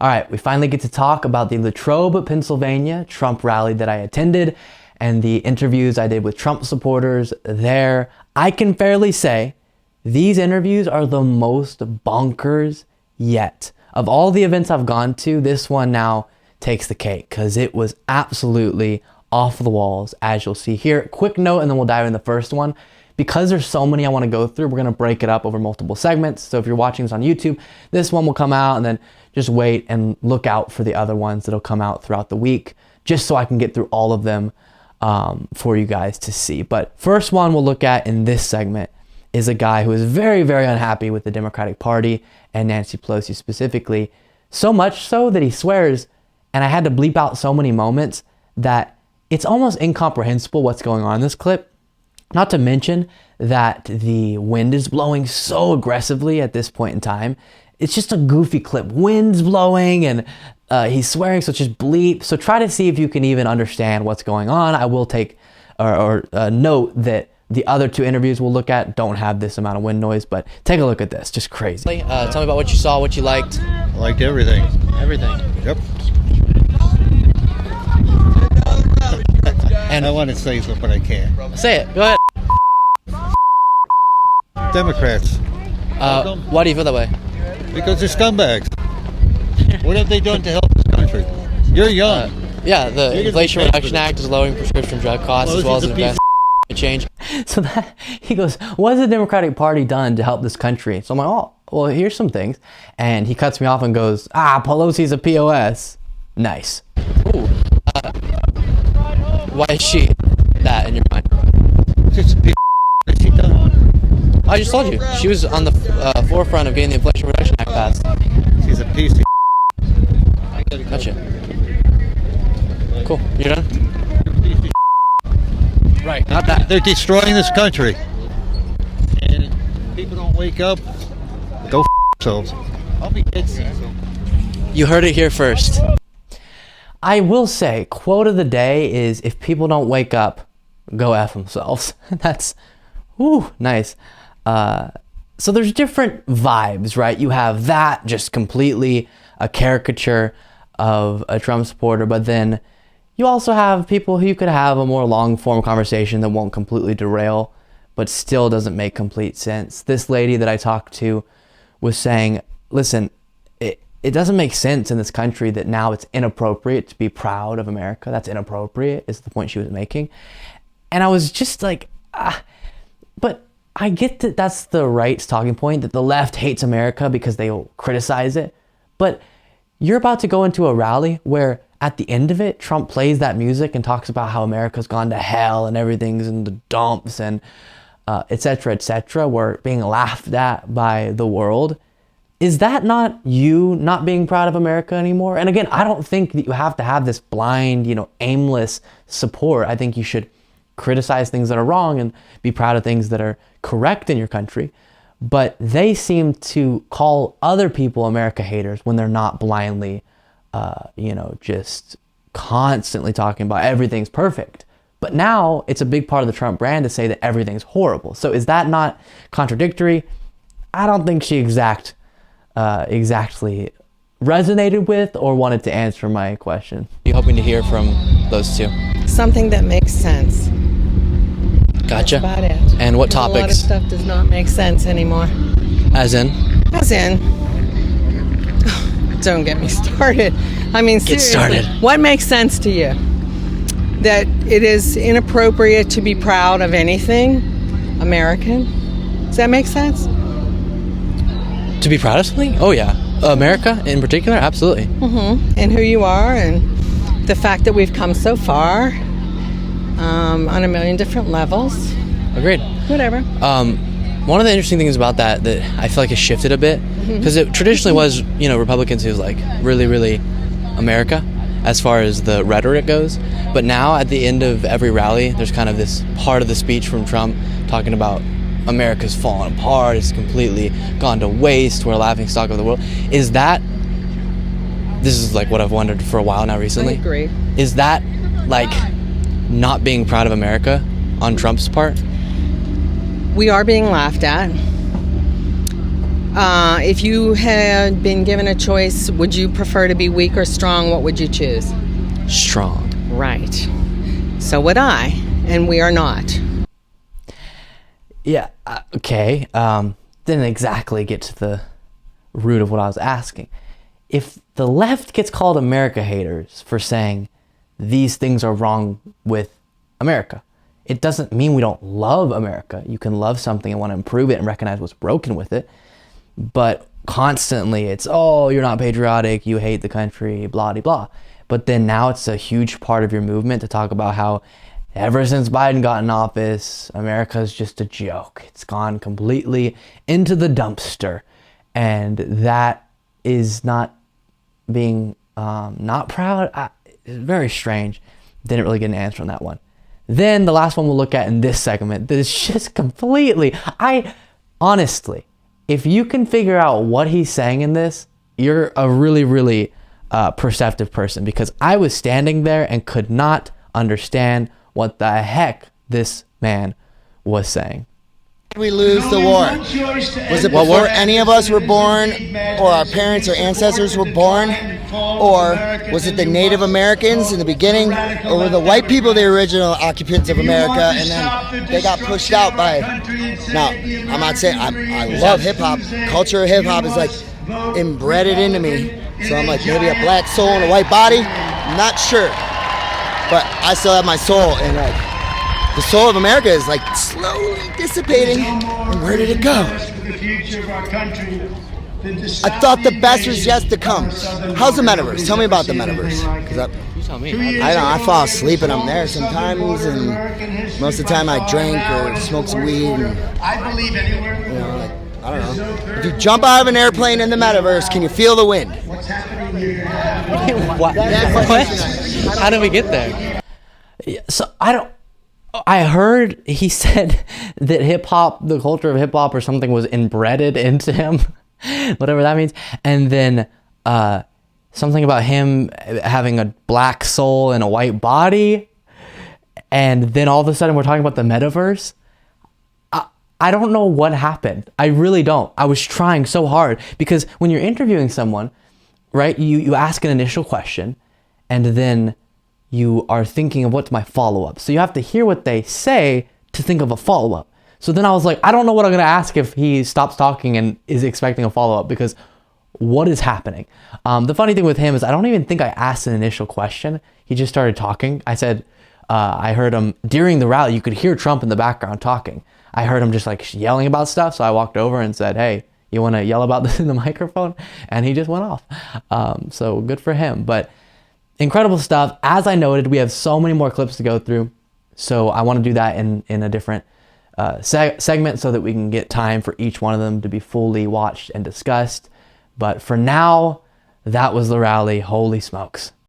All right, we finally get to talk about the Latrobe, Pennsylvania Trump rally that I attended and the interviews I did with Trump supporters there. I can fairly say these interviews are the most bonkers yet. Of all the events I've gone to, this one now takes the cake because it was absolutely off the walls, as you'll see here. Quick note, and then we'll dive in the first one. Because there's so many I want to go through, we're going to break it up over multiple segments. So if you're watching this on YouTube, this one will come out, and then just wait and look out for the other ones that'll come out throughout the week, just so I can get through all of them for you guys to see. But first one we'll look at in this segment is a guy who is very, very unhappy with the Democratic Party and Nancy Pelosi specifically. So much so that he swears, and I had to bleep out so many moments that it's almost incomprehensible what's going on in this clip. Not to mention that the wind is blowing so aggressively at this point in time. It's just a goofy clip. Wind's blowing and he's swearing, so it's just bleep. So try to see if you can even understand what's going on. I will take or note that the other two interviews we'll look at don't have this amount of wind noise, but take a look at this. Just crazy. Tell me about what you saw, what you liked. I liked everything. Everything. Yep. And I want to say something, but I can't. Say it. Go ahead. Democrats. Why do you feel that way? Because they're scumbags. What have they done to help this country? You're young. Yeah, the Inflation Reduction Act is lowering prescription drug costs as well as investment change. So that he goes, what has the Democratic Party done to help this country? So I'm like, oh, well, here's some things. And he cuts me off and goes, Pelosi's a POS. Nice. Ooh. Why is she that in your mind? Just a piece of she done. I just told you. She was on the forefront of getting the Inflation Reduction Act passed. She's a piece of Gotcha. Cool. You're done? Right. Not that. They're destroying this country. And if people don't wake up, go themselves. I'll be dead soon. You heard it here first. I will say, quote of the day is, if people don't wake up, go F themselves. That's, nice. So there's different vibes, right? You have that, just completely a caricature of a Trump supporter, but then you also have people who you could have a more long-form conversation that won't completely derail, but still doesn't make complete sense. This lady that I talked to was saying, listen, it doesn't make sense in this country that now it's inappropriate to be proud of America. That's inappropriate, is the point she was making. And I was just like, but I get that that's the right's talking point, that the left hates America because they will criticize it. But you're about to go into a rally where at the end of it, Trump plays that music and talks about how America's gone to hell and everything's in the dumps and et cetera, we're being laughed at by the world. Is that not you not being proud of America anymore? And again, I don't think that you have to have this blind, aimless support. I think you should criticize things that are wrong and be proud of things that are correct in your country. But they seem to call other people America haters when they're not blindly, just constantly talking about everything's perfect. But now it's a big part of the Trump brand to say that everything's horrible. So is that not contradictory? I don't think she exactly resonated with or wanted to answer my question. You hoping to hear from those two? Something that makes sense. Gotcha. That's about it. And what topics? A lot of stuff does not make sense anymore. As in? Don't get me started. I mean, seriously, get started. What makes sense to you? That it is inappropriate to be proud of anything American? Does that make sense? To be proud of something? Oh yeah. America in particular? Absolutely. Mm-hmm. And who you are and the fact that we've come so far on a million different levels. Agreed. Whatever. One of the interesting things about that I feel like has shifted a bit, because it traditionally was, Republicans who was like really, really America as far as the rhetoric goes. But now at the end of every rally, there's kind of this part of the speech from Trump talking about America's fallen apart, it's completely gone to waste, we're a laughingstock of the world. This is like what I've wondered for a while now recently. I agree. Is that like not being proud of America on Trump's part? We are being laughed at. If you had been given a choice, would you prefer to be weak or strong? What would you choose? Strong. Right. So would I, and we are not. Yeah, okay. Didn't exactly get to the root of what I was asking. If the left gets called America haters for saying these things are wrong with America, it doesn't mean we don't love America. You can love something and want to improve it and recognize what's broken with it. But constantly it's, oh, you're not patriotic, you hate the country, blah, blah, blah. But then now it's a huge part of your movement to talk about how ever since Biden got in office, America's just a joke. It's gone completely into the dumpster. And that is not being not proud. It's very strange. Didn't really get an answer on that one. Then the last one we'll look at in this segment that is just completely, honestly, if you can figure out what he's saying in this, you're a really, really perceptive person, because I was standing there and could not understand what the heck this man was saying. We lose the war? Was it before any of us were born, or our parents or ancestors were born? Or was it the Native Americans in the beginning? Or were the white people the original occupants of America, and then they got pushed out by... Now, I'm not saying... I love hip-hop. Culture of hip-hop is like embedded into me. So I'm like, maybe a black soul in a white body? I'm not sure. But I still have my soul, and like... The soul of America is like slowly dissipating. And where did it go? I thought the best was yet to come. How's the metaverse? Tell me about the metaverse. You tell me. I fall asleep and I'm there sometimes, and most of the time I drink or smoke some weed. And, I don't know. If you jump out of an airplane in the metaverse, can you feel the wind? What? How did we get there? Yeah, so I heard he said that hip hop, the culture of hip hop or something, was inbred into him, whatever that means. And then something about him having a black soul and a white body. And then all of a sudden we're talking about the metaverse. I don't know what happened. I really don't. I was trying so hard, because when you're interviewing someone, right, you ask an initial question and then you are thinking of what's my follow-up. So you have to hear what they say to think of a follow-up. So then I was like, I don't know what I'm gonna ask if he stops talking and is expecting a follow-up, because what is happening? The funny thing with him is I don't even think I asked an initial question. He just started talking. I said, I heard him during the rally, you could hear Trump in the background talking. I heard him just like yelling about stuff. So I walked over and said, hey, you wanna yell about this in the microphone? And he just went off. So good for him. But incredible stuff. As I noted, we have so many more clips to go through. So I want to do that in a different segment so that we can get time for each one of them to be fully watched and discussed. But for now, that was the rally. Holy smokes.